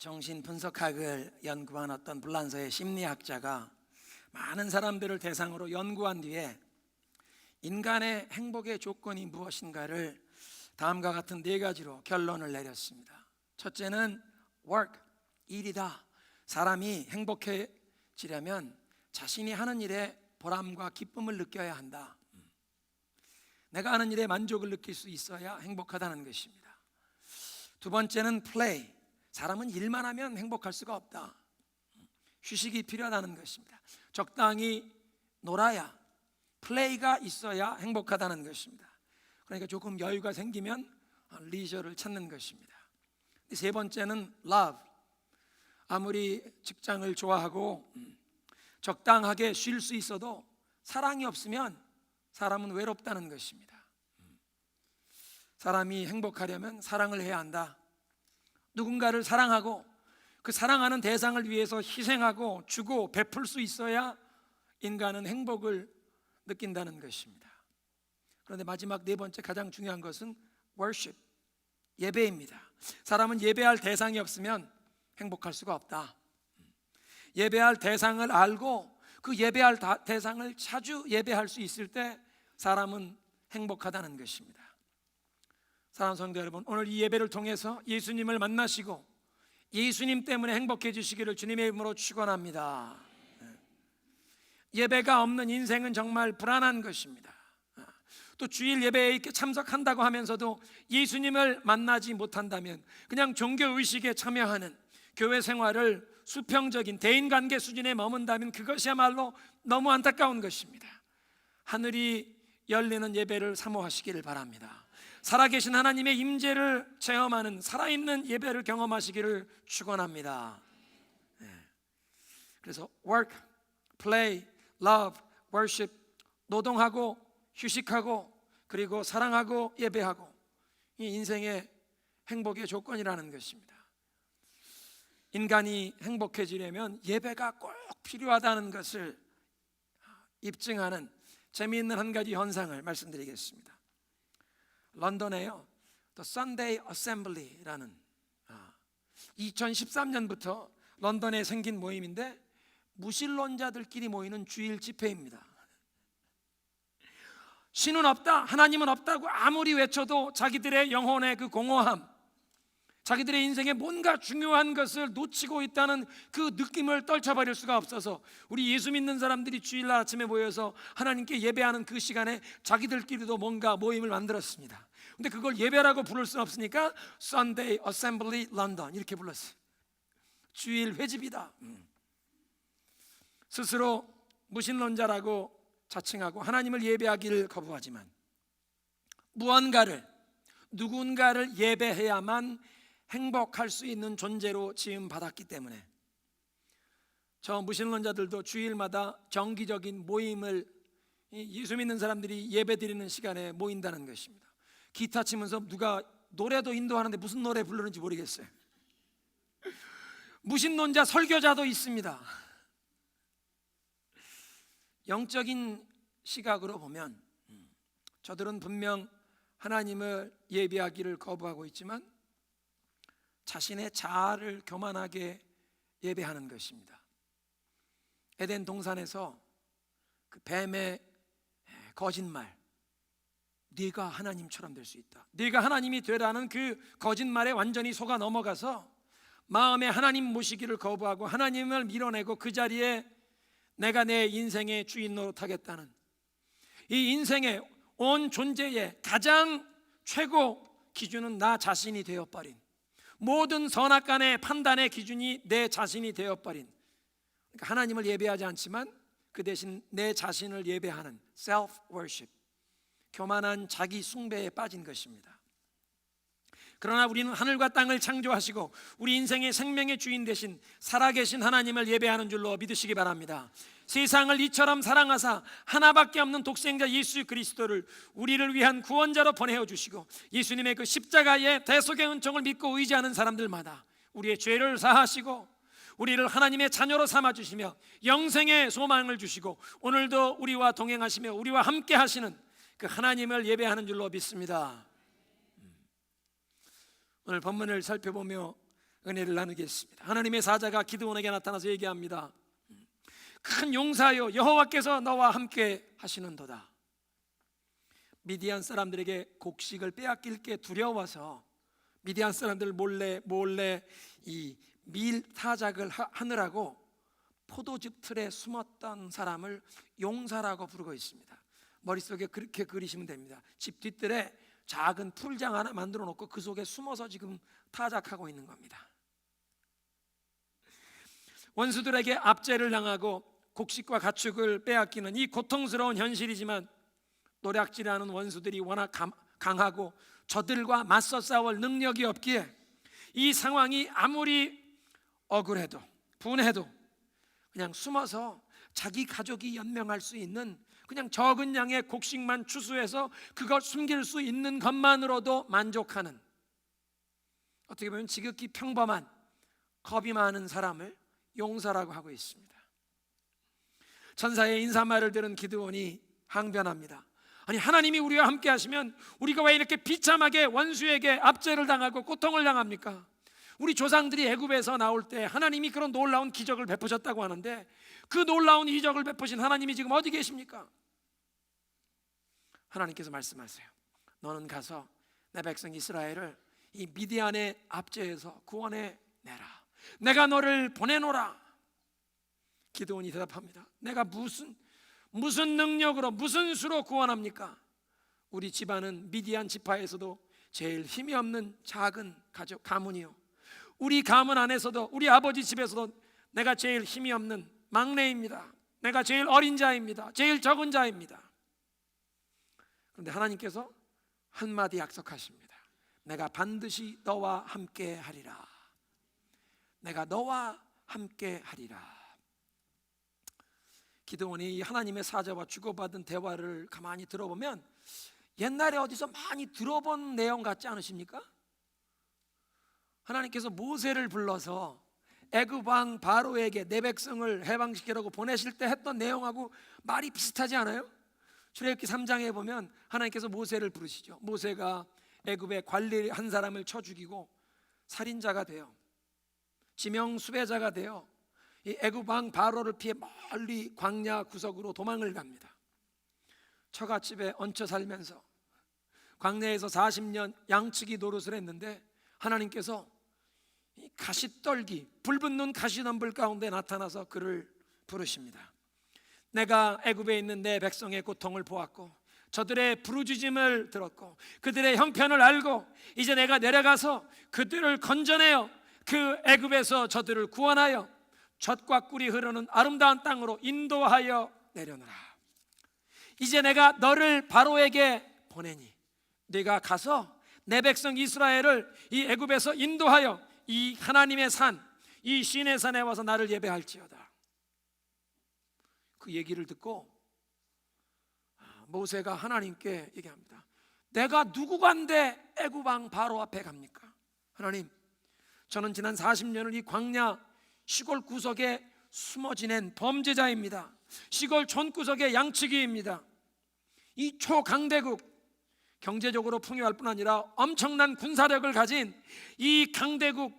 정신분석학을 연구한 어떤 불란서의 심리학자가 많은 사람들을 대상으로 연구한 뒤에 인간의 행복의 조건이 무엇인가를 다음과 같은 네 가지로 결론을 내렸습니다. 첫째는 work, 일이다. 사람이 행복해지려면 자신이 하는 일에 보람과 기쁨을 느껴야 한다. 내가 하는 일에 만족을 느낄 수 있어야 행복하다는 것입니다. 두 번째는 play, 사람은 일만 하면 행복할 수가 없다. 휴식이 필요하다는 것입니다. 적당히 놀아야, 플레이가 있어야 행복하다는 것입니다. 그러니까 조금 여유가 생기면 리저를 찾는 것입니다. 세 번째는 love, 아무리 직장을 좋아하고 적당하게 쉴 수 있어도 사랑이 없으면 사람은 외롭다는 것입니다. 사람이 행복하려면 사랑을 해야 한다. 누군가를 사랑하고 그 사랑하는 대상을 위해서 희생하고 주고 베풀 수 있어야 인간은 행복을 느낀다는 것입니다. 그런데 마지막 네 번째 가장 중요한 것은 worship, 예배입니다. 사람은 예배할 대상이 없으면 행복할 수가 없다. 예배할 대상을 알고 그 예배할 대상을 자주 예배할 수 있을 때 사람은 행복하다는 것입니다. 사랑하는 성도 여러분, 오늘 이 예배를 통해서 예수님을 만나시고 예수님 때문에 행복해 주시기를 주님의 이름으로 축원합니다. 예배가 없는 인생은 정말 불안한 것입니다. 또 주일 예배에 이렇게 참석한다고 하면서도 예수님을 만나지 못한다면 그냥 종교의식에 참여하는 교회 생활을 수평적인 대인관계 수준에 머문다면 그것이야말로 너무 안타까운 것입니다. 하늘이 열리는 예배를 사모하시기를 바랍니다. 살아계신 하나님의 임재를 체험하는 살아있는 예배를 경험하시기를 축원합니다. 그래서 work, play, love, worship, 노동하고 휴식하고 그리고 사랑하고 예배하고, 이 인생의 행복의 조건이라는 것입니다. 인간이 행복해지려면 예배가 꼭 필요하다는 것을 입증하는 재미있는 한 가지 현상을 말씀드리겠습니다. 런던에요, The Sunday Assembly라는 2013년부터 런던에 생긴 모임인데 무신론자들끼리 모이는 주일 집회입니다. 신은 없다, 하나님은 없다고 아무리 외쳐도 자기들의 영혼의 그 공허함, 자기들의 인생에 뭔가 중요한 것을 놓치고 있다는 그 느낌을 떨쳐버릴 수가 없어서 우리 예수 믿는 사람들이 주일날 아침에 모여서 하나님께 예배하는 그 시간에 자기들끼리도 뭔가 모임을 만들었습니다. 근데 그걸 예배라고 부를 수는 없으니까 Sunday Assembly London 이렇게 불렀어요. 주일 회집이다. 스스로 무신론자라고 자칭하고 하나님을 예배하기를 거부하지만 누군가를 예배해야만 행복할 수 있는 존재로 지음받았기 때문에 저 무신론자들도 주일마다 정기적인 모임을, 예수 믿는 사람들이 예배드리는 시간에 모인다는 것입니다. 기타 치면서 누가 노래도 인도하는데 무슨 노래 부르는지 모르겠어요. 무신론자 설교자도 있습니다. 영적인 시각으로 보면 저들은 분명 하나님을 예배하기를 거부하고 있지만 자신의 자아를 교만하게 예배하는 것입니다. 에덴 동산에서 그 뱀의 거짓말, 네가 하나님처럼 될 수 있다, 네가 하나님이 되라는 그 거짓말에 완전히 속아 넘어가서 마음에 하나님 모시기를 거부하고 하나님을 밀어내고 그 자리에 내가 내 인생의 주인 노릇하겠다는, 이 인생의 온 존재의 가장 최고 기준은 나 자신이 되어버린, 모든 선악간의 판단의 기준이 내 자신이 되어버린, 그러니까 하나님을 예배하지 않지만 그 대신 내 자신을 예배하는 self worship, 교만한 자기 숭배에 빠진 것입니다. 그러나 우리는 하늘과 땅을 창조하시고 우리 인생의 생명의 주인 되신 살아계신 하나님을 예배하는 줄로 믿으시기 바랍니다. 세상을 이처럼 사랑하사 하나밖에 없는 독생자 예수 그리스도를 우리를 위한 구원자로 보내어 주시고 예수님의 그 십자가의 대속의 은총을 믿고 의지하는 사람들마다 우리의 죄를 사하시고 우리를 하나님의 자녀로 삼아주시며 영생의 소망을 주시고 오늘도 우리와 동행하시며 우리와 함께 하시는 그 하나님을 예배하는 줄로 믿습니다. 오늘 본문을 살펴보며 은혜를 나누겠습니다. 하나님의 사자가 기드온에게 나타나서 얘기합니다. 큰 용사여, 여호와께서 너와 함께 하시는도다. 미디안 사람들에게 곡식을 빼앗길 게 두려워서 미디안 사람들 몰래 이 밀 타작을 하느라고 포도즙 틀에 숨었던 사람을 용사라고 부르고 있습니다. 머릿속에 그렇게 그리시면 됩니다. 집 뒷뜰에 작은 풀장 하나 만들어 놓고 그 속에 숨어서 지금 타작하고 있는 겁니다. 원수들에게 압제를 당하고 곡식과 가축을 빼앗기는 이 고통스러운 현실이지만 노략질하는 원수들이 워낙 강하고 저들과 맞서 싸울 능력이 없기에 이 상황이 아무리 억울해도 분해도 그냥 숨어서 자기 가족이 연명할 수 있는 그냥 적은 양의 곡식만 추수해서 그걸 숨길 수 있는 것만으로도 만족하는, 어떻게 보면 지극히 평범한 겁이 많은 사람을 용사라고 하고 있습니다. 천사의 인사말을 들은 기드온이 항변합니다. 아니, 하나님이 우리와 함께 하시면 우리가 왜 이렇게 비참하게 원수에게 압제를 당하고 고통을 당합니까? 우리 조상들이 애굽에서 나올 때 하나님이 그런 놀라운 기적을 베푸셨다고 하는데 그 놀라운 기적을 베푸신 하나님이 지금 어디 계십니까? 하나님께서 말씀하세요. 너는 가서 내 백성 이스라엘을 이 미디안의 압제에서 구원해 내라. 내가 너를 보내노라. 기드온이 대답합니다. 내가 무슨 능력으로 무슨 수로 구원합니까? 우리 집안은 미디안 지파에서도 제일 힘이 없는 작은 가문이요, 우리 가문 안에서도 우리 아버지 집에서도 내가 제일 힘이 없는 막내입니다. 내가 제일 어린 자입니다. 제일 적은 자입니다. 그런데 하나님께서 한마디 약속하십니다. 내가 반드시 너와 함께 하리라. 내가 너와 함께 하리라. 기드온이 하나님의 사자와 주고받은 대화를 가만히 들어보면 옛날에 어디서 많이 들어본 내용 같지 않으십니까? 하나님께서 모세를 불러서 애굽 왕 바로에게 내 백성을 해방시키라고 보내실 때 했던 내용하고 말이 비슷하지 않아요? 출애굽기 3장에 보면 하나님께서 모세를 부르시죠. 모세가 애굽의 관리 한 사람을 쳐 죽이고 살인자가 되어 지명 수배자가 되어 이 애굽 왕 바로를 피해 멀리 광야 구석으로 도망을 갑니다. 처갓집에 얹혀 살면서 광야에서 40년 양치기 노릇을 했는데 하나님께서 이 가시떨기, 불붙는 가시덤불 가운데 나타나서 그를 부르십니다. 내가 애굽에 있는 내 백성의 고통을 보았고 저들의 부르짖음을 들었고 그들의 형편을 알고 이제 내가 내려가서 그들을 건져내어 그 애굽에서 저들을 구원하여 젖과 꿀이 흐르는 아름다운 땅으로 인도하여 내려놓으라. 이제 내가 너를 바로에게 보내니 네가 가서 내 백성 이스라엘을 이 애굽에서 인도하여 이 하나님의 산, 이 시내 산에 와서 나를 예배할지어다. 그 얘기를 듣고 모세가 하나님께 얘기합니다. 내가 누구간데 애굽 왕 바로 앞에 갑니까? 하나님, 저는 지난 40년을 이 광야 시골 구석에 숨어 지낸 범죄자입니다. 시골 촌구석의 양치기입니다. 이 초강대국, 경제적으로 풍요할 뿐 아니라 엄청난 군사력을 가진 이 강대국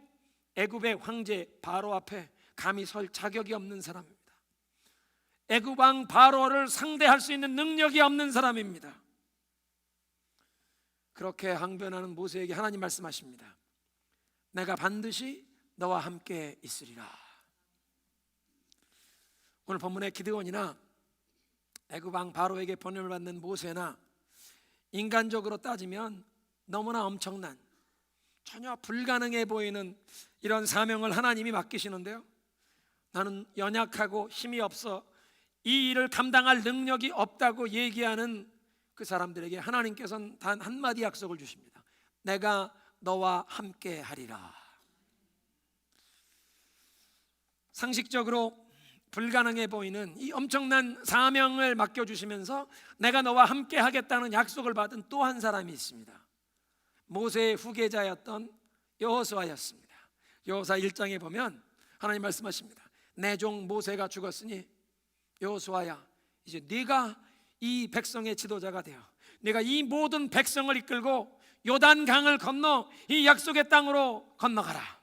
애굽의 황제 바로 앞에 감히 설 자격이 없는 사람입니다. 애굽 왕 바로를 상대할 수 있는 능력이 없는 사람입니다. 그렇게 항변하는 모세에게 하나님 말씀하십니다. 내가 반드시 너와 함께 있으리라. 오늘 본문의 기드온이나 애굽 왕 바로에게 보냄을 받는 모세나 인간적으로 따지면 너무나 엄청난, 전혀 불가능해 보이는 이런 사명을 하나님이 맡기시는데요, 나는 연약하고 힘이 없어 이 일을 감당할 능력이 없다고 얘기하는 그 사람들에게 하나님께서는 단 한마디 약속을 주십니다. 내가 너와 함께 하리라. 상식적으로 불가능해 보이는 이 엄청난 사명을 맡겨주시면서 내가 너와 함께 하겠다는 약속을 받은 또 한 사람이 있습니다. 모세의 후계자였던 여호수아였습니다. 여호수아 1장에 보면 하나님 말씀하십니다. 내 종 모세가 죽었으니 여호수아야, 이제 네가 이 백성의 지도자가 되어 네가 이 모든 백성을 이끌고 요단강을 건너 이 약속의 땅으로 건너가라.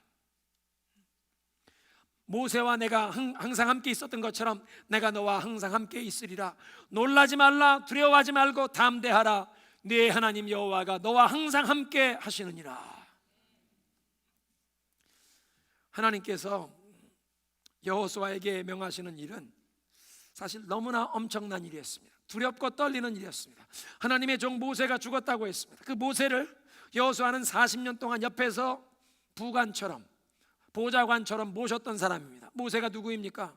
모세와 내가 항상 함께 있었던 것처럼 내가 너와 항상 함께 있으리라. 놀라지 말라, 두려워하지 말고 담대하라. 네 하나님 여호와가 너와 항상 함께 하시느니라. 하나님께서 여호수아에게 명하시는 일은 사실 너무나 엄청난 일이었습니다. 두렵고 떨리는 일이었습니다. 하나님의 종 모세가 죽었다고 했습니다. 그 모세를 여호수아는 40년 동안 옆에서 부관처럼, 보좌관처럼 모셨던 사람입니다. 모세가 누구입니까?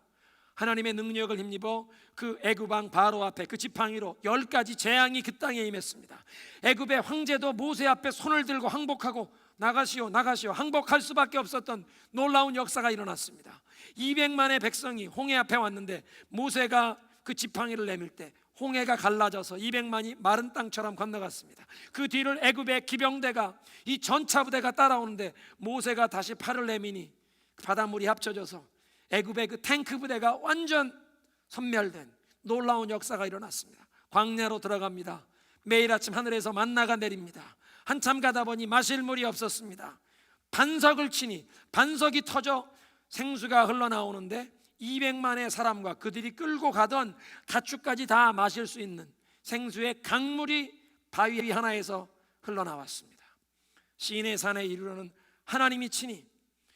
하나님의 능력을 힘입어 그 애굽 왕 바로 앞에 그 지팡이로 10가지 재앙이 그 땅에 임했습니다. 애굽의 황제도 모세 앞에 손을 들고 항복하고 나가시오 나가시오 항복할 수밖에 없었던 놀라운 역사가 일어났습니다. 200만의 백성이 홍해 앞에 왔는데 모세가 그 지팡이를 내밀 때 홍해가 갈라져서 200만이 마른 땅처럼 건너갔습니다. 그 뒤를 애굽의 기병대가, 이 전차부대가 따라오는데 모세가 다시 팔을 내미니 바닷물이 합쳐져서 애굽의 그 탱크 부대가 완전 섬멸된 놀라운 역사가 일어났습니다. 광야로 들어갑니다. 매일 아침 하늘에서 만나가 내립니다. 한참 가다 보니 마실 물이 없었습니다. 반석을 치니 반석이 터져 생수가 흘러나오는데 200만의 사람과 그들이 끌고 가던 가축까지 다 마실 수 있는 생수의 강물이 바위 하나에서 흘러나왔습니다. 시인의 산에 이르러는 하나님이 친히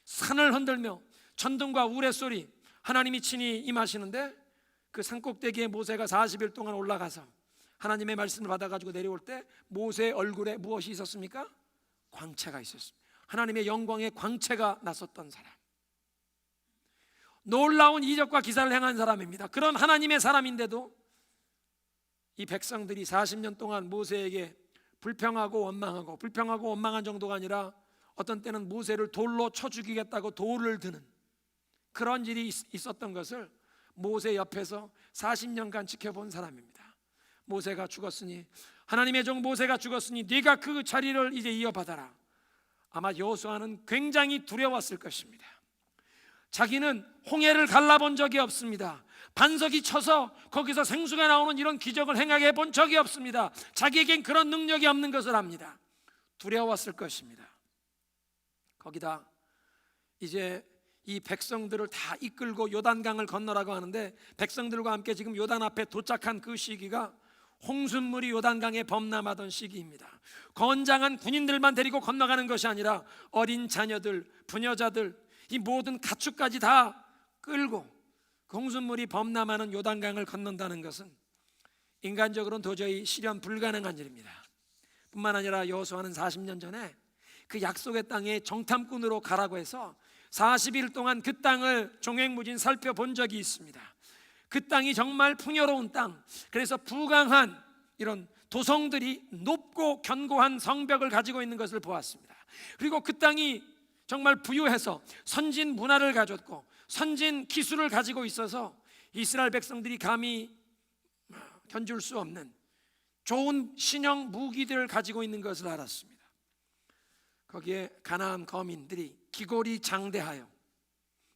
산을 흔들며 천둥과 우레소리, 하나님이 친히 임하시는데 그 산꼭대기에 모세가 40일 동안 올라가서 하나님의 말씀을 받아가지고 내려올 때 모세의 얼굴에 무엇이 있었습니까? 광채가 있었습니다. 하나님의 영광의 광채가 났었던 사람, 놀라운 이적과 기사를 행한 사람입니다. 그런 하나님의 사람인데도 이 백성들이 40년 동안 모세에게 불평하고 원망한 정도가 아니라 어떤 때는 모세를 돌로 쳐 죽이겠다고 돌을 드는 그런 일이 있었던 것을 모세 옆에서 40년간 지켜본 사람입니다. 모세가 죽었으니, 하나님의 종 모세가 죽었으니 네가 그 자리를 이제 이어받아라. 아마 여호수아는 굉장히 두려웠을 것입니다. 자기는 홍해를 갈라본 적이 없습니다. 반석이 쳐서 거기서 생수가 나오는 이런 기적을 행하게 본 적이 없습니다. 자기에겐 그런 능력이 없는 것을 압니다. 두려웠을 것입니다. 거기다 이제 이 백성들을 다 이끌고 요단강을 건너라고 하는데, 백성들과 함께 지금 요단 앞에 도착한 그 시기가 홍순물이 요단강에 범람하던 시기입니다. 건장한 군인들만 데리고 건너가는 것이 아니라 어린 자녀들, 부녀자들, 이 모든 가축까지 다 끌고 그 홍순물이 범람하는 요단강을 건넌다는 것은 인간적으로는 도저히 실현 불가능한 일입니다. 뿐만 아니라 여호수아는 40년 전에 그 약속의 땅에 정탐꾼으로 가라고 해서 40일 동안 그 땅을 종횡무진 살펴본 적이 있습니다. 그 땅이 정말 풍요로운 땅, 그래서 부강한 이런 도성들이 높고 견고한 성벽을 가지고 있는 것을 보았습니다. 그리고 그 땅이 정말 부유해서 선진 문화를 가졌고 선진 기술을 가지고 있어서 이스라엘 백성들이 감히 견줄 수 없는 좋은 신형 무기들을 가지고 있는 것을 알았습니다. 거기에 가나안 거민들이 기골이 장대하여,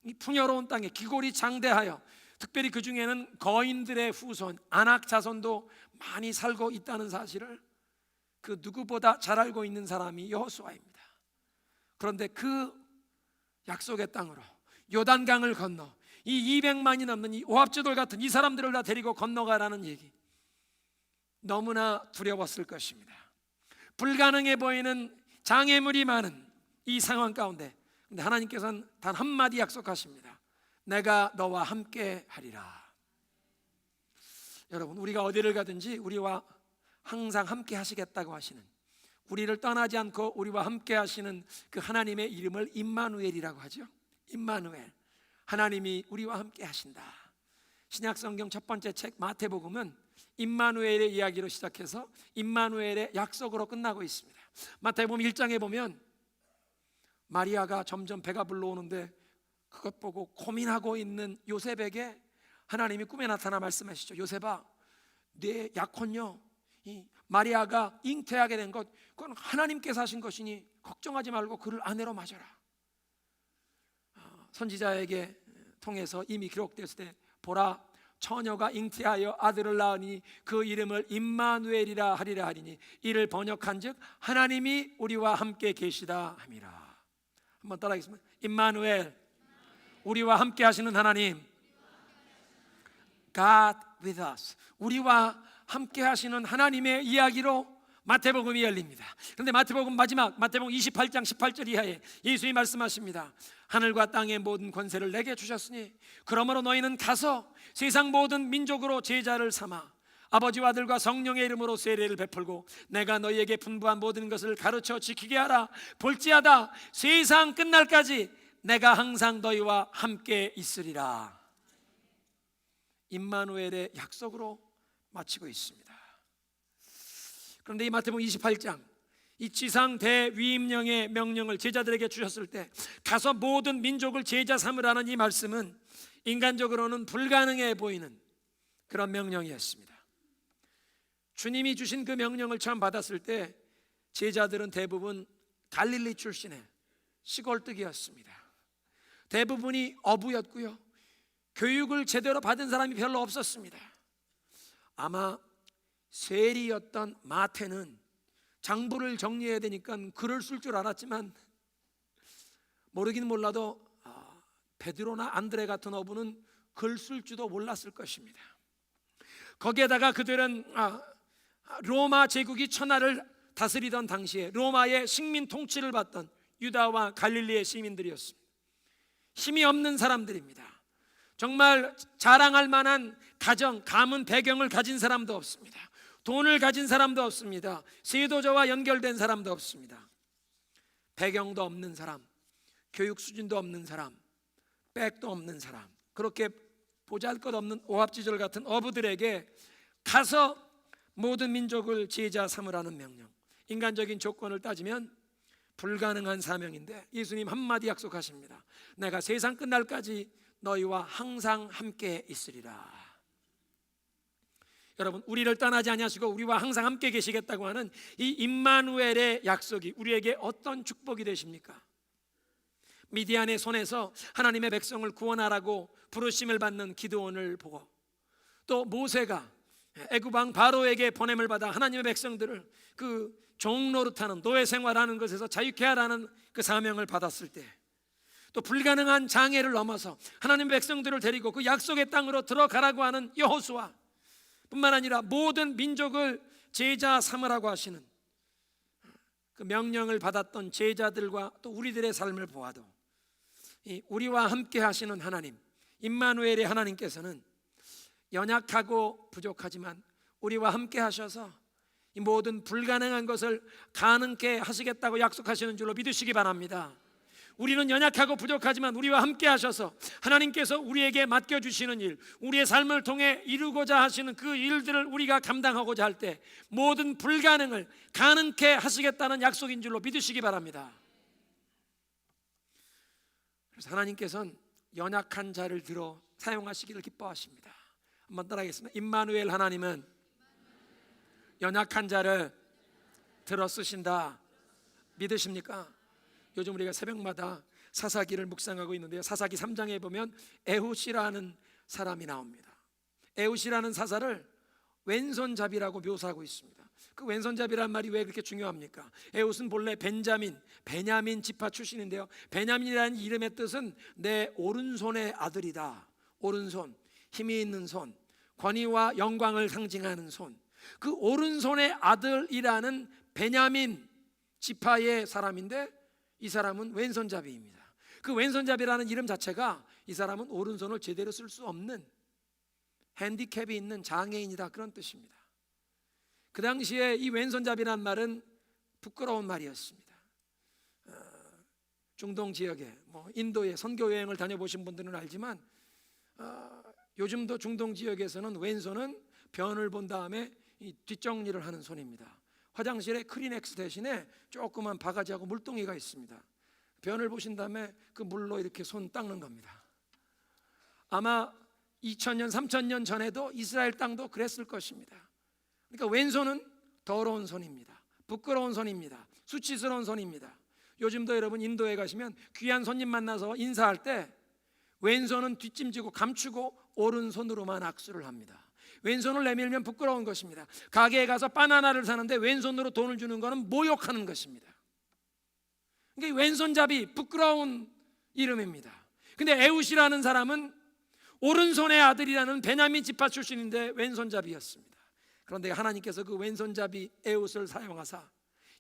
이 풍요로운 땅에 기골이 장대하여, 특별히 그 중에는 거인들의 후손 아낙 자손도 많이 살고 있다는 사실을 그 누구보다 잘 알고 있는 사람이 여호수아입니다. 그런데 그 약속의 땅으로 요단강을 건너 이 200만이 넘는 이 오합지돌 같은 이 사람들을 다 데리고 건너가라는 얘기, 너무나 두려웠을 것입니다. 불가능해 보이는 장애물이 많은 이 상황 가운데 근데 하나님께서는 단 한마디 약속하십니다. 내가 너와 함께 하리라. 여러분, 우리가 어디를 가든지 우리와 항상 함께 하시겠다고 하시는, 우리를 떠나지 않고 우리와 함께 하시는 그 하나님의 이름을 임마누엘이라고 하죠. 임마누엘, 하나님이 우리와 함께 하신다. 신약성경 첫 번째 책 마태복음은 임마누엘의 이야기로 시작해서 임마누엘의 약속으로 끝나고 있습니다. 마태복음 1장에 보면 마리아가 점점 배가 불러오는데 그것 보고 고민하고 있는 요셉에게 하나님이 꿈에 나타나 말씀하시죠. 요셉아, 내 약혼녀 이 마리아가 잉태하게 된 것, 그건 하나님께서 하신 것이니 걱정하지 말고 그를 아내로 맞아라. 선지자에게 통해서 이미 기록됐을 때 보라, 처녀가 잉태하여 아들을 낳으니 그 이름을 임마누엘이라 하리라 하리니 이를 번역한즉 하나님이 우리와 함께 계시다 함이라. 한번 따라하겠습니다. 임마누엘, 우리와 함께 하시는 하나님, God with us, 우리와 함께 하시는 하나님의 이야기로 마태복음이 열립니다. 그런데 마태복음 마지막 마태복음 28장 18절 이하에 예수님이 말씀하십니다. 하늘과 땅의 모든 권세를 내게 주셨으니 그러므로 너희는 가서 세상 모든 민족으로 제자를 삼아 아버지와 아들과 성령의 이름으로 세례를 베풀고 내가 너희에게 분부한 모든 것을 가르쳐 지키게 하라. 볼지어다 세상 끝날까지 내가 항상 너희와 함께 있으리라. 임마누엘의 약속으로 마치고 있습니다. 그런데 이 마태복음 28장, 이 지상 대위임령의 명령을 제자들에게 주셨을 때 가서 모든 민족을 제자 삼으라는 이 말씀은 인간적으로는 불가능해 보이는 그런 명령이었습니다. 주님이 주신 그 명령을 처음 받았을 때 제자들은 대부분 갈릴리 출신의 시골뜨기였습니다. 대부분이 어부였고요, 교육을 제대로 받은 사람이 별로 없었습니다. 아마 세리였던 마태는 장부를 정리해야 되니까 글을 쓸 줄 알았지만 모르긴 몰라도 베드로나 안드레 같은 어부는 글 쓸 줄도 몰랐을 것입니다. 거기에다가 그들은 로마 제국이 천하를 다스리던 당시에 로마의 식민 통치를 받던 유다와 갈릴리의 시민들이었습니다. 힘이 없는 사람들입니다. 정말 자랑할 만한 가정, 가문 배경을 가진 사람도 없습니다. 돈을 가진 사람도 없습니다. 세도자와 연결된 사람도 없습니다. 배경도 없는 사람, 교육 수준도 없는 사람, 백도 없는 사람, 그렇게 보잘것없는 오합지졸 같은 어부들에게 가서 모든 민족을 제자 삼으라는 명령, 인간적인 조건을 따지면 불가능한 사명인데 예수님 한마디 약속하십니다. 내가 세상 끝날까지 너희와 항상 함께 있으리라. 여러분, 우리를 떠나지 아니하시고 우리와 항상 함께 계시겠다고 하는 이 임마누엘의 약속이 우리에게 어떤 축복이 되십니까? 미디안의 손에서 하나님의 백성을 구원하라고 부르심을 받는 기드온을 보고, 또 모세가 애굽 왕 바로에게 보냄을 받아 하나님의 백성들을 그 종노릇하는 노예 생활하는 것에서 자유케 하라는 그 사명을 받았을 때, 또 불가능한 장애를 넘어서 하나님의 백성들을 데리고 그 약속의 땅으로 들어가라고 하는 여호수아 뿐만 아니라 모든 민족을 제자 삼으라고 하시는 그 명령을 받았던 제자들과 또 우리들의 삶을 보아도 이 우리와 함께 하시는 하나님, 임마누엘의 하나님께서는 연약하고 부족하지만 우리와 함께 하셔서 이 모든 불가능한 것을 가능케 하시겠다고 약속하시는 줄로 믿으시기 바랍니다. 우리는 연약하고 부족하지만 우리와 함께 하셔서 하나님께서 우리에게 맡겨주시는 일, 우리의 삶을 통해 이루고자 하시는 그 일들을 우리가 감당하고자 할 때 모든 불가능을 가능케 하시겠다는 약속인 줄로 믿으시기 바랍니다. 그래서 하나님께서는 연약한 자를 들어 사용하시기를 기뻐하십니다. 한번 따라하겠습니다. 임마누엘 하나님은 연약한 자를 들어 쓰신다. 믿으십니까? 요즘 우리가 새벽마다 사사기를 묵상하고 있는데요, 사사기 3장에 보면 에훗이라는 사람이 나옵니다. 에훗이라는 사사를 왼손잡이라고 묘사하고 있습니다. 그 왼손잡이란 말이 왜 그렇게 중요합니까? 에훗은 본래 베냐민 지파 출신인데요, 베냐민이라는 이름의 뜻은 내 오른손의 아들이다. 오른손, 힘이 있는 손, 권위와 영광을 상징하는 손, 그 오른손의 아들이라는 베냐민 지파의 사람인데 이 사람은 왼손잡이입니다. 그 왼손잡이라는 이름 자체가 이 사람은 오른손을 제대로 쓸 수 없는 핸디캡이 있는 장애인이다, 그런 뜻입니다. 그 당시에 이 왼손잡이란 말은 부끄러운 말이었습니다. 중동 지역에 인도에 선교 여행을 다녀보신 분들은 알지만 요즘도 중동 지역에서는 왼손은 변을 본 다음에 이 뒷정리를 하는 손입니다. 화장실에 크리넥스 대신에 조그만 바가지하고 물동이가 있습니다. 변을 보신 다음에 그 물로 이렇게 손 닦는 겁니다. 아마 2000년, 3000년 전에도 이스라엘 땅도 그랬을 것입니다. 그러니까 왼손은 더러운 손입니다. 부끄러운 손입니다. 수치스러운 손입니다. 요즘도 여러분 인도에 가시면 귀한 손님 만나서 인사할 때 왼손은 뒷짐지고 감추고 오른손으로만 악수를 합니다. 왼손을 내밀면 부끄러운 것입니다. 가게에 가서 바나나를 사는데 왼손으로 돈을 주는 것은 모욕하는 것입니다. 그러니까 왼손잡이, 부끄러운 이름입니다. 근데 에웃이라는 사람은 오른손의 아들이라는 베냐민 지파 출신인데 왼손잡이였습니다. 그런데 하나님께서 그 왼손잡이 에웃을 사용하사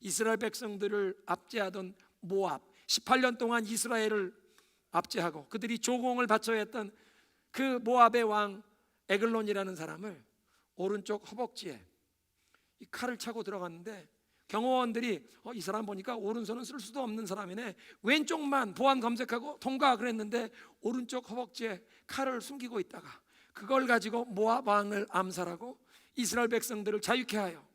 이스라엘 백성들을 압제하던 모압, 18년 동안 이스라엘을 압제하고 그들이 조공을 바쳐야 했던 그 모압의 왕 에글론이라는 사람을 오른쪽 허벅지에 이 칼을 차고 들어갔는데, 경호원들이 이 사람 보니까 오른손은 쓸 수도 없는 사람이네, 왼쪽만 보안 검색하고 통과 그랬는데 오른쪽 허벅지에 칼을 숨기고 있다가 그걸 가지고 모압 왕을 암살하고 이스라엘 백성들을 자유케 하여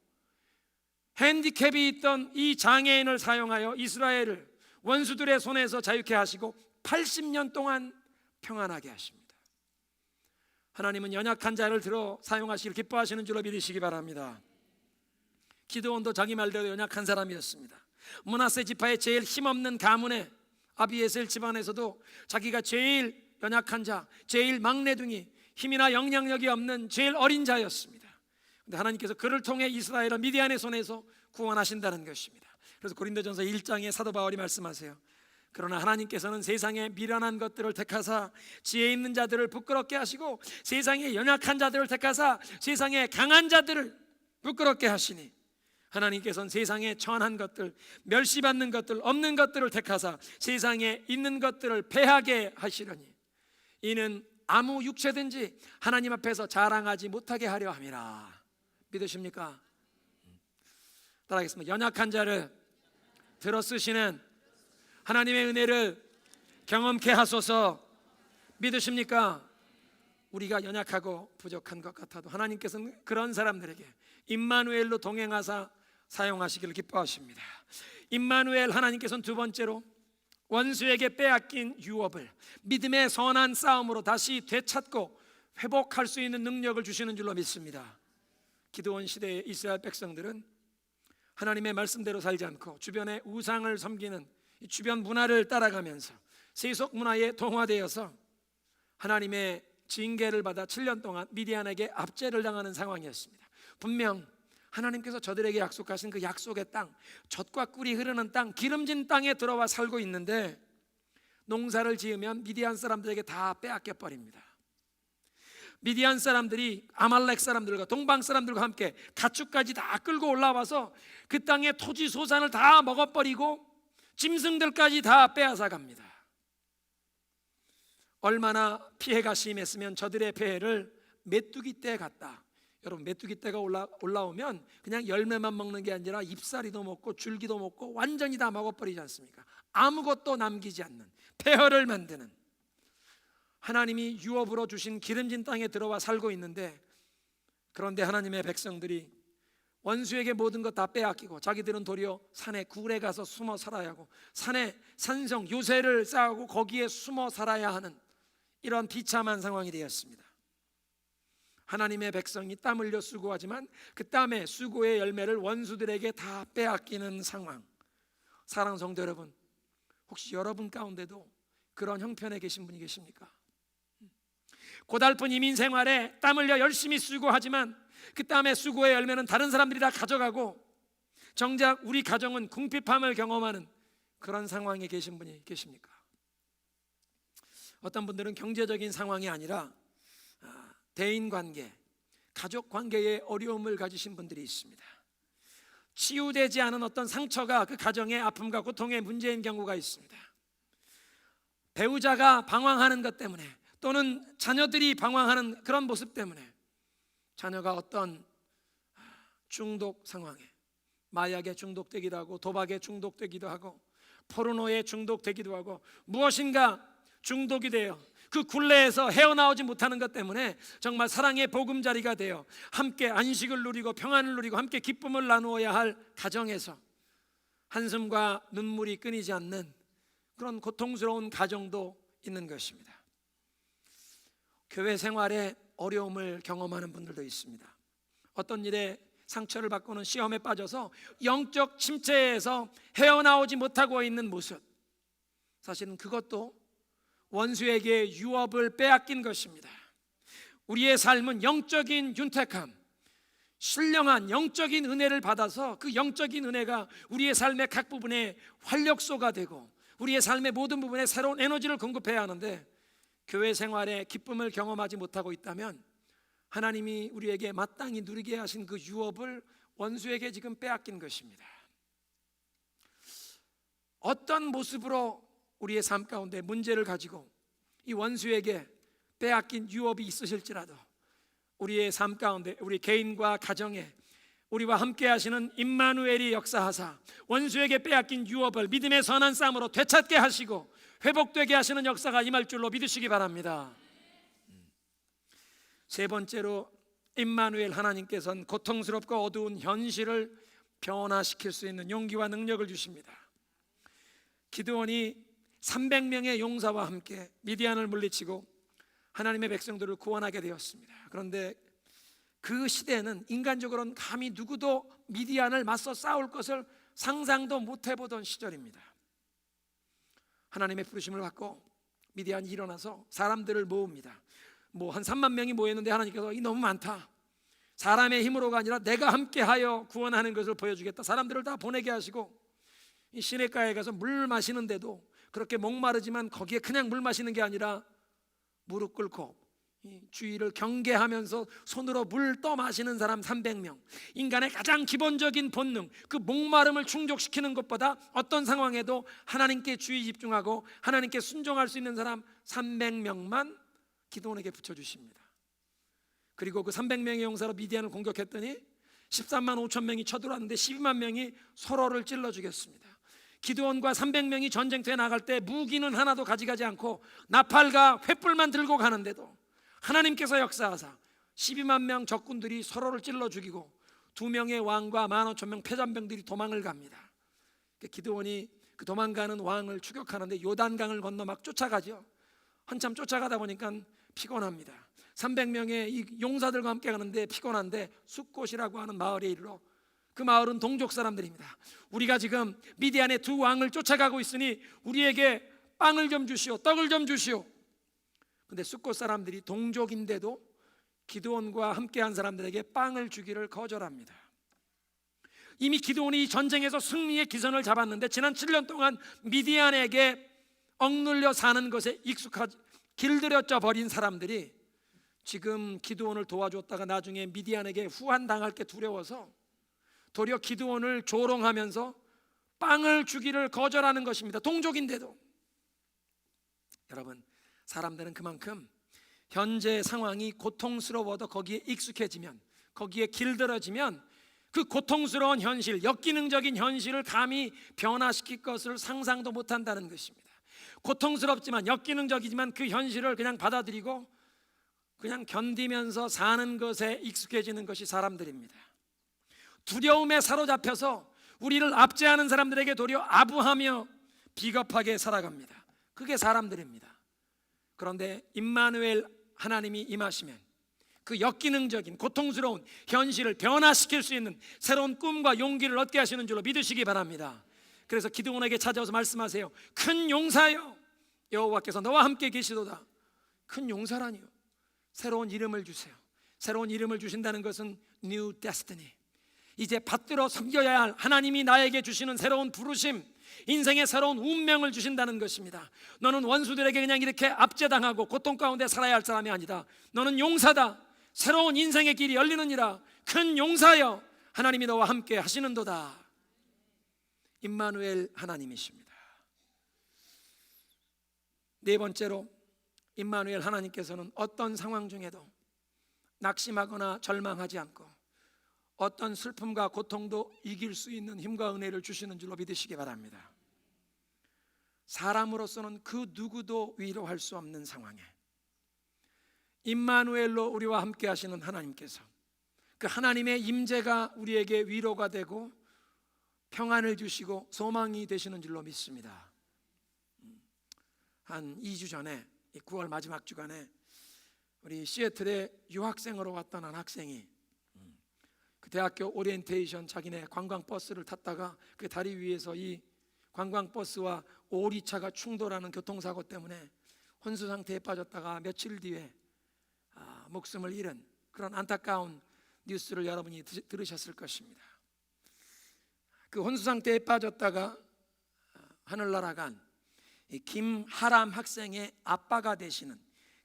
핸디캡이 있던 이 장애인을 사용하여 이스라엘을 원수들의 손에서 자유케 하시고 80년 동안 평안하게 하십니다. 하나님은 연약한 자를 들어 사용하시길 기뻐하시는 줄로 믿으시기 바랍니다. 기드온도 자기 말대로 연약한 사람이었습니다. 므낫세 지파의 제일 힘없는 가문의 아비에셀 집안에서도 자기가 제일 연약한 자, 제일 막내둥이, 힘이나 영향력이 없는 제일 어린 자였습니다. 그런데 하나님께서 그를 통해 이스라엘을 미디안의 손에서 구원하신다는 것입니다. 그래서 고린도전서 1장에 사도 바울이 말씀하세요. 그러나 하나님께서는 세상의 미련한 것들을 택하사 지혜 있는 자들을 부끄럽게 하시고 세상의 연약한 자들을 택하사 세상의 강한 자들을 부끄럽게 하시니, 하나님께서는 세상의 천한 것들, 멸시받는 것들, 없는 것들을 택하사 세상에 있는 것들을 패하게 하시려니 이는 아무 육체든지 하나님 앞에서 자랑하지 못하게 하려 함이라. 믿으십니까? 따라하겠습니다. 연약한 자를 들어 쓰시는 하나님의 은혜를 경험케 하소서. 믿으십니까? 우리가 연약하고 부족한 것 같아도 하나님께서는 그런 사람들에게 임마누엘로 동행하사 사용하시기를 기뻐하십니다. 임마누엘, 하나님께서는 두 번째로 원수에게 빼앗긴 유업을 믿음의 선한 싸움으로 다시 되찾고 회복할 수 있는 능력을 주시는 줄로 믿습니다. 기드온 시대의 이스라엘 백성들은 하나님의 말씀대로 살지 않고 주변의 우상을 섬기는 주변 문화를 따라가면서 세속 문화에 동화되어서 하나님의 징계를 받아 7년 동안 미디안에게 압제를 당하는 상황이었습니다. 분명 하나님께서 저들에게 약속하신 그 약속의 땅, 젖과 꿀이 흐르는 땅, 기름진 땅에 들어와 살고 있는데 농사를 지으면 미디안 사람들에게 다 빼앗겨 버립니다. 미디안 사람들이 아말렉 사람들과 동방 사람들과 함께 가축까지 다 끌고 올라와서 그 땅의 토지 소산을 다 먹어버리고 짐승들까지 다 빼앗아 갑니다. 얼마나 피해가 심했으면 저들의 폐해를 메뚜기 떼 같다. 여러분, 메뚜기 떼가 올라오면 그냥 열매만 먹는 게 아니라 잎사리도 먹고 줄기도 먹고 완전히 다 먹어버리지 않습니까? 아무것도 남기지 않는 폐허를 만드는, 하나님이 유업으로 주신 기름진 땅에 들어와 살고 있는데, 그런데 하나님의 백성들이 원수에게 모든 것 다 빼앗기고 자기들은 도리어 산에 굴에 가서 숨어 살아야 하고 산에 산성 요새를 쌓고 거기에 숨어 살아야 하는 이런 비참한 상황이 되었습니다. 하나님의 백성이 땀 흘려 수고하지만 그 땀의 수고의 열매를 원수들에게 다 빼앗기는 상황. 사랑하는 성도 여러분, 혹시 여러분 가운데도 그런 형편에 계신 분이 계십니까? 고달픈 이민 생활에 땀 흘려 열심히 수고하지만 그 땀의 수고의 열매는 다른 사람들이 다 가져가고 정작 우리 가정은 궁핍함을 경험하는 그런 상황에 계신 분이 계십니까? 어떤 분들은 경제적인 상황이 아니라 대인관계, 가족관계에 어려움을 가지신 분들이 있습니다. 치유되지 않은 어떤 상처가 그 가정의 아픔과 고통의 문제인 경우가 있습니다. 배우자가 방황하는 것 때문에 또는 자녀들이 방황하는 그런 모습 때문에 자녀가 어떤 중독 상황에, 마약에 중독되기도 하고 도박에 중독되기도 하고 포르노에 중독되기도 하고 무엇인가 중독이 되어 그 굴레에서 헤어나오지 못하는 것 때문에 정말 사랑의 보금자리가 되어 함께 안식을 누리고 평안을 누리고 함께 기쁨을 나누어야 할 가정에서 한숨과 눈물이 끊이지 않는 그런 고통스러운 가정도 있는 것입니다. 교회 생활에 어려움을 경험하는 분들도 있습니다. 어떤 일에 상처를 받고는 시험에 빠져서 영적 침체에서 헤어나오지 못하고 있는 모습, 사실은 그것도 원수에게 유업을 빼앗긴 것입니다. 우리의 삶은 영적인 윤택함, 신령한 영적인 은혜를 받아서 그 영적인 은혜가 우리의 삶의 각 부분에 활력소가 되고 우리의 삶의 모든 부분에 새로운 에너지를 공급해야 하는데 교회 생활에 기쁨을 경험하지 못하고 있다면 하나님이 우리에게 마땅히 누리게 하신 그 유업을 원수에게 지금 빼앗긴 것입니다. 어떤 모습으로 우리의 삶 가운데 문제를 가지고 이 원수에게 빼앗긴 유업이 있으실지라도 우리의 삶 가운데 우리 개인과 가정에 우리와 함께 하시는 임마누엘이 역사하사 원수에게 빼앗긴 유업을 믿음의 선한 쌈으로 되찾게 하시고 회복되게 하시는 역사가 임할 줄로 믿으시기 바랍니다. 세 번째로 임마누엘 하나님께서는 고통스럽고 어두운 현실을 변화시킬 수 있는 용기와 능력을 주십니다. 기드온이 300명의 용사와 함께 미디안을 물리치고 하나님의 백성들을 구원하게 되었습니다. 그런데 그 시대는 인간적으로는 감히 누구도 미디안을 맞서 싸울 것을 상상도 못 해보던 시절입니다. 하나님의 부르심을 받고 미디안이 일어나서 사람들을 모읍니다. 한 3만 명이 모였는데 하나님께서 이 너무 많다, 사람의 힘으로가 아니라 내가 함께하여 구원하는 것을 보여주겠다. 사람들을 다 보내게 하시고 이 시냇가에 가서 물 마시는데도 그렇게 목마르지만 거기에 그냥 물 마시는 게 아니라 무릎 꿇고 주위를 경계하면서 손으로 물 떠 마시는 사람 300명. 인간의 가장 기본적인 본능, 그 목마름을 충족시키는 것보다 어떤 상황에도 하나님께 주의 집중하고 하나님께 순종할 수 있는 사람 300명만 기드온에게 붙여주십니다. 그리고 그 300명의 용사로 미디안을 공격했더니 13만 5천 명이 쳐들어왔는데 12만 명이 서로를 찔러 죽였습니다. 기드온과 300명이 전쟁터에 나갈 때 무기는 하나도 가져가지 않고 나팔과 횃불만 들고 가는데도 하나님께서 역사하사 12만 명 적군들이 서로를 찔러 죽이고 2명의 왕과 15,000명 패잔병들이 도망을 갑니다. 기드온이 그 도망가는 왕을 추격하는데 요단강을 건너 막 쫓아가죠. 한참 쫓아가다 보니까 피곤합니다. 300명의 이 용사들과 함께 가는데 피곤한데 숫곳이라고 하는 마을에 이르러, 그 마을은 동족 사람들입니다. 우리가 지금 미디안의 두 왕을 쫓아가고 있으니 우리에게 빵을 좀 주시오, 떡을 좀 주시오. 근데 숫곳 사람들이 동족인데도 기드온과 함께한 사람들에게 빵을 주기를 거절합니다. 이미 기드온이 전쟁에서 승리의 기선을 잡았는데 지난 7년 동안 미디안에게 억눌려 사는 것에 길들여져 버린 사람들이 지금 기드온을 도와줬다가 나중에 미디안에게 후환당할 게 두려워서 도리어 기드온을 조롱하면서 빵을 주기를 거절하는 것입니다. 동족인데도. 여러분, 사람들은 그만큼 현재 상황이 고통스러워도 거기에 익숙해지면, 거기에 길들어지면 그 고통스러운 현실, 역기능적인 현실을 감히 변화시킬 것을 상상도 못한다는 것입니다. 고통스럽지만 역기능적이지만 그 현실을 그냥 받아들이고 그냥 견디면서 사는 것에 익숙해지는 것이 사람들입니다. 두려움에 사로잡혀서 우리를 압제하는 사람들에게 도리어 아부하며 비겁하게 살아갑니다. 그게 사람들입니다. 그런데 임마누엘 하나님이 임하시면 그 역기능적인 고통스러운 현실을 변화시킬 수 있는 새로운 꿈과 용기를 얻게 하시는 줄로 믿으시기 바랍니다. 그래서 기드온에게 찾아와서 말씀하세요. 큰 용사여, 여호와께서 너와 함께 계시도다. 큰 용사라니요, 새로운 이름을 주세요. 새로운 이름을 주신다는 것은 New Destiny, 이제 받들어 섬겨야 할 하나님이 나에게 주시는 새로운 부르심, 인생의 새로운 운명을 주신다는 것입니다. 너는 원수들에게 그냥 이렇게 압제당하고 고통 가운데 살아야 할 사람이 아니다. 너는 용사다. 새로운 인생의 길이 열리느니라. 큰 용사여, 하나님이 너와 함께 하시는도다. 임마누엘 하나님이십니다. 네 번째로 임마누엘 하나님께서는 어떤 상황 중에도 낙심하거나 절망하지 않고 어떤 슬픔과 고통도 이길 수 있는 힘과 은혜를 주시는 줄로 믿으시기 바랍니다. 사람으로서는 그 누구도 위로할 수 없는 상황에 임마누엘로 우리와 함께 하시는 하나님께서, 그 하나님의 임재가 우리에게 위로가 되고 평안을 주시고 소망이 되시는 줄로 믿습니다. 한 2주 전에 9월 마지막 주간에 우리 시애틀에 유학생으로 왔던 한 학생이 그 대학교 오리엔테이션 자기네 관광버스를 탔다가 그 다리 위에서 이 관광버스와 오리차가 충돌하는 교통사고 때문에 혼수 상태에 빠졌다가 며칠 뒤에 목숨을 잃은 그런 안타까운 뉴스를 여러분이 들으셨을 것입니다. 그 혼수 상태에 빠졌다가 하늘나라 간 김하람 학생의 아빠가 되시는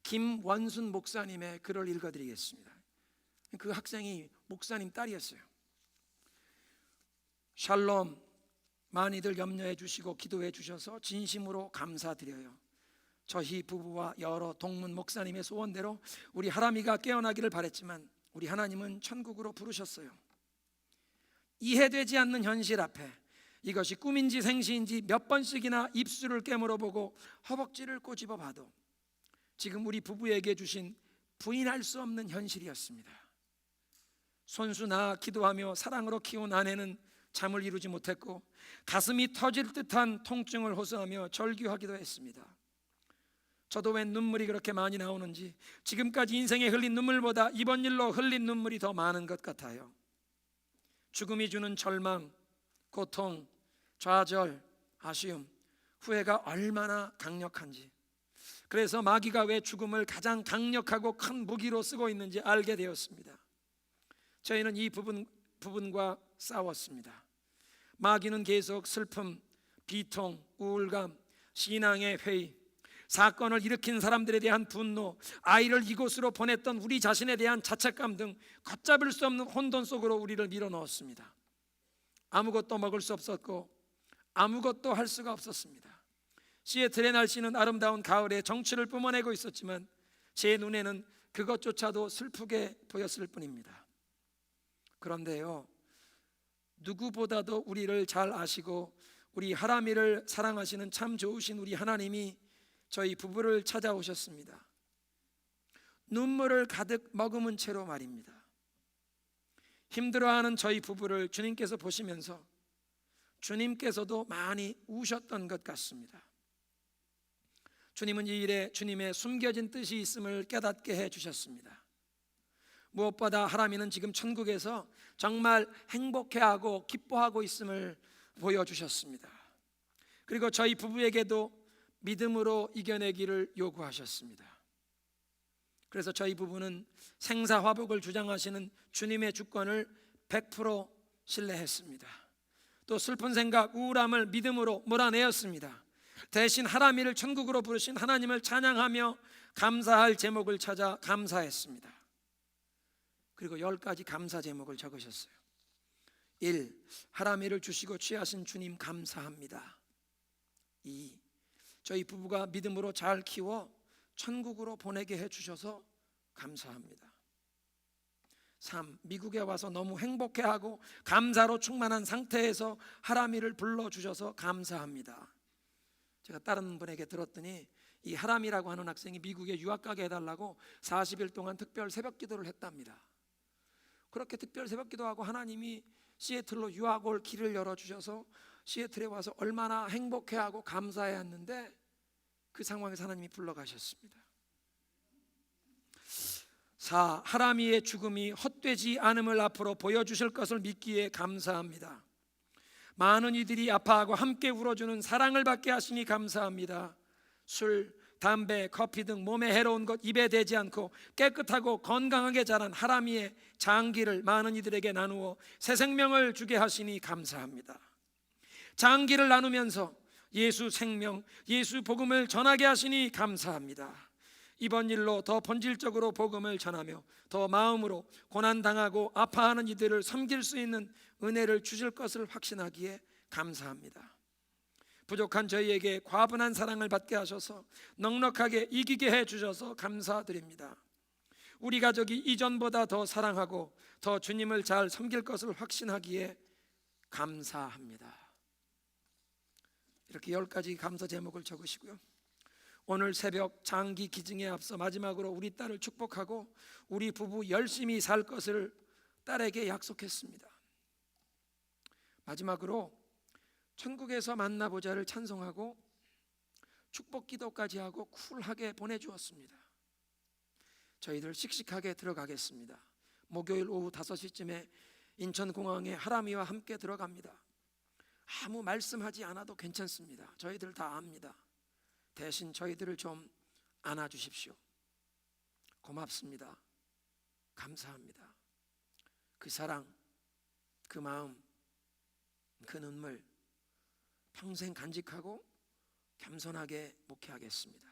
김원순 목사님의 글을 읽어드리겠습니다. 그 학생이 목사님 딸이었어요. 샬롬, 많이들 염려해 주시고 기도해 주셔서 진심으로 감사드려요. 저희 부부와 여러 동문 목사님의 소원대로 우리 하람이가 깨어나기를 바랬지만 우리 하나님은 천국으로 부르셨어요. 이해되지 않는 현실 앞에 이것이 꿈인지 생시인지 몇 번씩이나 입술을 깨물어보고 허벅지를 꼬집어 봐도 지금 우리 부부에게 주신 부인할 수 없는 현실이었습니다. 손수 낳아 기도하며 사랑으로 키운 아내는 잠을 이루지 못했고 가슴이 터질 듯한 통증을 호소하며 절규하기도 했습니다. 저도 왜 눈물이 그렇게 많이 나오는지 지금까지 인생에 흘린 눈물보다 이번 일로 흘린 눈물이 더 많은 것 같아요. 죽음이 주는 절망, 고통, 좌절, 아쉬움, 후회가 얼마나 강력한지, 그래서 마귀가 왜 죽음을 가장 강력하고 큰 무기로 쓰고 있는지 알게 되었습니다. 저희는 이 부분과 싸웠습니다. 마귀는 계속 슬픔, 비통, 우울감, 신앙의 회의, 사건을 일으킨 사람들에 대한 분노, 아이를 이곳으로 보냈던 우리 자신에 대한 자책감 등 걷잡을 수 없는 혼돈 속으로 우리를 밀어넣었습니다. 아무것도 먹을 수 없었고 아무것도 할 수가 없었습니다. 시애틀의 날씨는 아름다운 가을에 정취를 뿜어내고 있었지만 제 눈에는 그것조차도 슬프게 보였을 뿐입니다. 그런데요, 누구보다도 우리를 잘 아시고 우리 하람이를 사랑하시는 참 좋으신 우리 하나님이 저희 부부를 찾아오셨습니다. 눈물을 가득 머금은 채로 말입니다. 힘들어하는 저희 부부를 주님께서 보시면서 주님께서도 많이 우셨던 것 같습니다. 주님은 이 일에 주님의 숨겨진 뜻이 있음을 깨닫게 해주셨습니다. 무엇보다 하람이는 지금 천국에서 정말 행복해하고 기뻐하고 있음을 보여주셨습니다. 그리고 저희 부부에게도 믿음으로 이겨내기를 요구하셨습니다. 그래서 저희 부부는 생사화복을 주장하시는 주님의 주권을 100% 신뢰했습니다. 또 슬픈 생각, 우울함을 믿음으로 몰아내었습니다. 대신 하람이를 천국으로 부르신 하나님을 찬양하며 감사할 제목을 찾아 감사했습니다. 그리고 10가지 감사 제목을 적으셨어요. 1. 하람이를 주시고 취하신 주님 감사합니다. 2. 저희 부부가 믿음으로 잘 키워 천국으로 보내게 해주셔서 감사합니다. 3. 미국에 와서 너무 행복해하고 감사로 충만한 상태에서 하람이를 불러주셔서 감사합니다. 제가 다른 분에게 들었더니 이 하람이라고 하는 학생이 미국에 유학 가게 해달라고 40일 동안 특별 새벽 기도를 했답니다. 그렇게 특별 새벽 기도하고 하나님이 시애틀로 유학 올 길을 열어주셔서 시애틀에 와서 얼마나 행복해하고 감사해했는데 그 상황에서 하나님이 불러가셨습니다. 4. 하람이의 죽음이 헛되지 않음을 앞으로 보여주실 것을 믿기에 감사합니다. 많은 이들이 아파하고 함께 울어주는 사랑을 받게 하시니 감사합니다. 술, 담배, 커피 등 몸에 해로운 것 입에 대지 않고 깨끗하고 건강하게 자란 하람이의 장기를 많은 이들에게 나누어 새 생명을 주게 하시니 감사합니다. 장기를 나누면서 예수 생명, 예수 복음을 전하게 하시니 감사합니다. 이번 일로 더 본질적으로 복음을 전하며 더 마음으로 고난당하고 아파하는 이들을 섬길 수 있는 은혜를 주실 것을 확신하기에 감사합니다. 부족한 저희에게 과분한 사랑을 받게 하셔서 넉넉하게 이기게 해주셔서 감사드립니다. 우리 가족이 이전보다 더 사랑하고 더 주님을 잘 섬길 것을 확신하기에 감사합니다. 이렇게 10가지 감사 제목을 적으시고요. 오늘 새벽 장기 기증에 앞서 마지막으로 우리 딸을 축복하고 우리 부부 열심히 살 것을 딸에게 약속했습니다. 마지막으로 천국에서 만나보자를 찬송하고 축복 기도까지 하고 쿨하게 보내주었습니다. 저희들 씩씩하게 들어가겠습니다. 목요일 오후 5시쯤에 인천공항에 하람이와 함께 들어갑니다. 아무 말씀하지 않아도 괜찮습니다. 저희들 다 압니다. 대신 저희들을 좀 안아주십시오. 고맙습니다. 감사합니다. 그 사랑, 그 마음, 그 눈물 평생 간직하고 겸손하게 목회하겠습니다.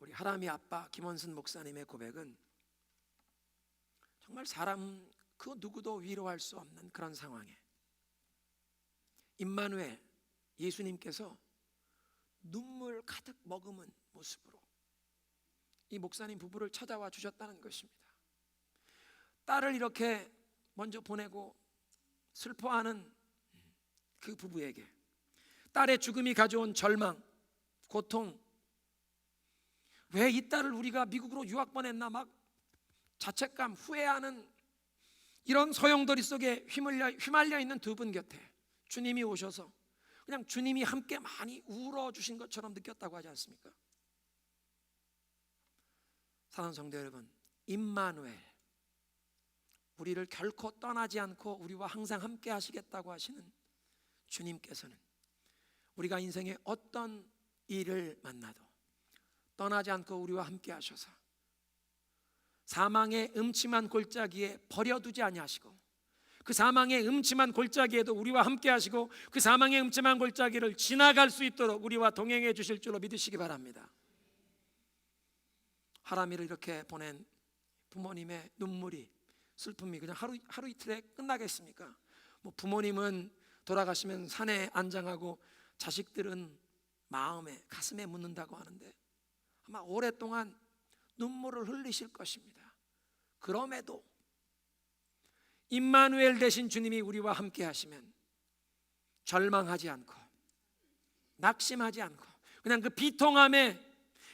우리 하람이 아빠 김원순 목사님의 고백은 정말 사람 그 누구도 위로할 수 없는 그런 상황에 임마누엘 예수님께서 눈물 가득 머금은 모습으로 이 목사님 부부를 찾아와 주셨다는 것입니다. 딸을 이렇게 먼저 보내고 슬퍼하는 그 부부에게 딸의 죽음이 가져온 절망, 고통, 왜 이 딸을 우리가 미국으로 유학 보냈나 막 자책감, 후회하는 이런 소용돌이 속에 휘말려 있는 두 분 곁에 주님이 오셔서 그냥 주님이 함께 많이 울어주신 것처럼 느꼈다고 하지 않습니까? 사랑하는 성도 여러분, 임마누엘, 우리를 결코 떠나지 않고 우리와 항상 함께 하시겠다고 하시는 주님께서는 우리가 인생에 어떤 일을 만나도 떠나지 않고 우리와 함께 하셔서 사망의 음침한 골짜기에 버려두지 아니하시고 그 사망의 음침한 골짜기에도 우리와 함께 하시고 그 사망의 음침한 골짜기를 지나갈 수 있도록 우리와 동행해 주실 줄로 믿으시기 바랍니다. 하람이를 이렇게 보낸 부모님의 눈물이, 슬픔이 그냥 하루 이틀에 끝나겠습니까? 뭐 부모님은 돌아가시면 산에 안장하고 자식들은 마음에 가슴에 묻는다고 하는데 아마 오랫동안 눈물을 흘리실 것입니다. 그럼에도 임마누엘 되신 주님이 우리와 함께 하시면 절망하지 않고 낙심하지 않고 그냥 그 비통함에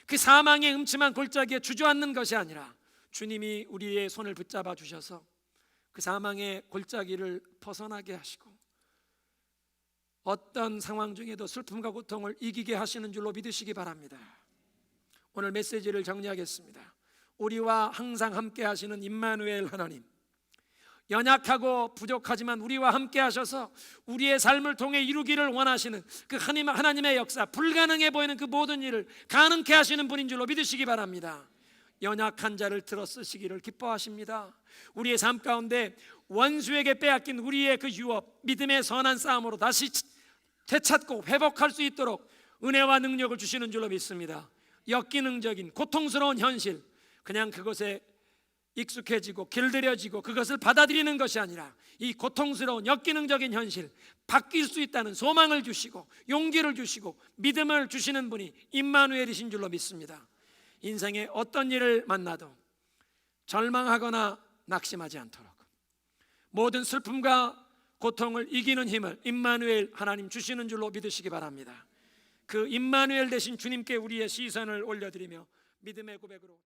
그 사망의 음침한 골짜기에 주저앉는 것이 아니라 주님이 우리의 손을 붙잡아 주셔서 그 사망의 골짜기를 벗어나게 하시고 어떤 상황 중에도 슬픔과 고통을 이기게 하시는 줄로 믿으시기 바랍니다. 오늘 메시지를 정리하겠습니다. 우리와 항상 함께 하시는 임마누엘 하나님, 연약하고 부족하지만 우리와 함께 하셔서 우리의 삶을 통해 이루기를 원하시는 그 하나님의 역사, 불가능해 보이는 그 모든 일을 가능케 하시는 분인 줄로 믿으시기 바랍니다. 연약한 자를 들어 쓰시기를 기뻐하십니다. 우리의 삶 가운데 원수에게 빼앗긴 우리의 그 유업, 믿음의 선한 싸움으로 다시 되찾고 회복할 수 있도록 은혜와 능력을 주시는 줄로 믿습니다. 역기능적인 고통스러운 현실, 그냥 그것에 익숙해지고 길들여지고 그것을 받아들이는 것이 아니라 이 고통스러운 역기능적인 현실, 바뀔 수 있다는 소망을 주시고 용기를 주시고 믿음을 주시는 분이 임마누엘이신 줄로 믿습니다. 인생에 어떤 일을 만나도 절망하거나 낙심하지 않도록 모든 슬픔과 고통을 이기는 힘을 임마누엘 하나님 주시는 줄로 믿으시기 바랍니다. 그 임마누엘 되신 주님께 우리의 시선을 올려드리며 믿음의 고백으로